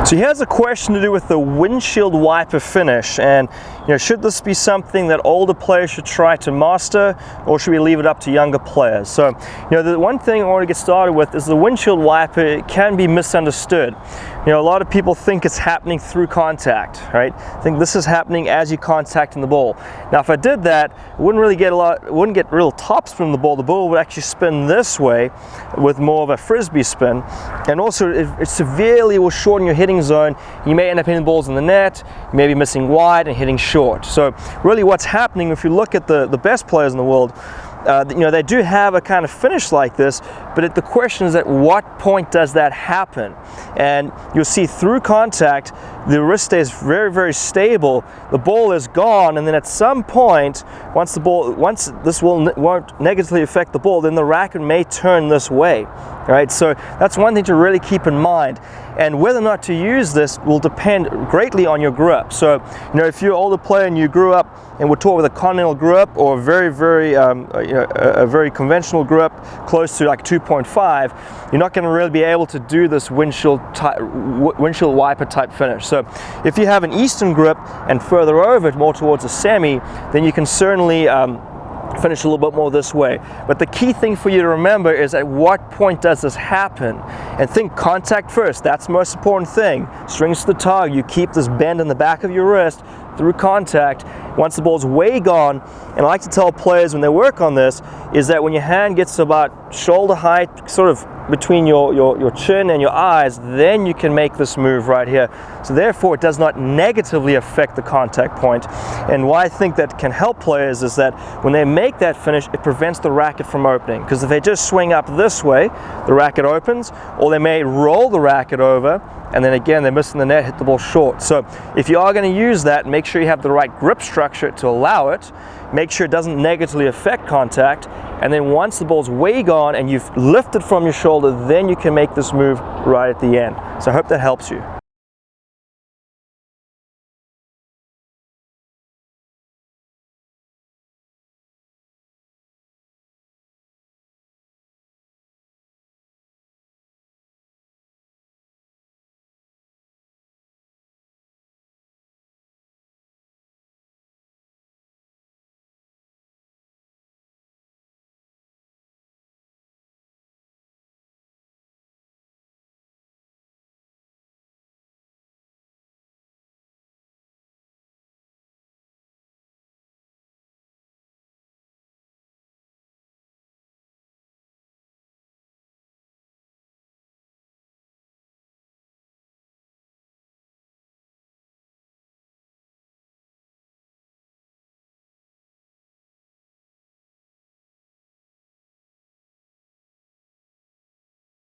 So here's a question to do with the windshield wiper finish, and should this be something that older players should try to master, or should we leave it up to younger players? So the one thing I want to get started with is the windshield wiper can be misunderstood. A lot of people think it's happening through contact, right? I think this is happening as you're contacting the ball. Now if I did that, it wouldn't really get real topspin the ball. The ball would actually spin this way with more of a frisbee spin, and also it severely will shorten your hitting zone. You may end up hitting balls in the net, you may be missing wide and hitting short. So really what's happening, if you look at the best players in the world, they do have a kind of finish like this, but the question is at what point does that happen? And you'll see through contact, the wrist stays very, very stable, the ball is gone, and then at some point, once this won't negatively affect the ball, then the racket may turn this way, right? So that's one thing to really keep in mind. And whether or not to use this will depend greatly on your grip. So, if you're an older player and you grew up and we're taught with a continental grip or a very conventional grip close to like 2.5, you're not going to really be able to do this windshield wiper type finish. So if you have an Eastern grip and further over more towards a semi, then you can certainly finish a little bit more this way. But the key thing for you to remember is at what point does this happen? And think contact first. That's the most important thing. Strings to the target. You keep this bend in the back of your wrist through contact. Once the ball's way gone, and I like to tell players when they work on this, is that when your hand gets to about shoulder height, sort of between your chin and your eyes, then you can make this move right here. So therefore it does not negatively affect the contact point. And why I think that can help players is that when they make that finish, it prevents the racket from opening. Because if they just swing up this way, the racket opens, or they may roll the racket over, and then again they're missing the net, hit the ball short. So if you are going to use that, make sure you have the right grip structure to allow it. Make sure it doesn't negatively affect contact, and then once the ball's way gone and you've lifted from your shoulder, then you can make this move right at the end. So I hope that helps you.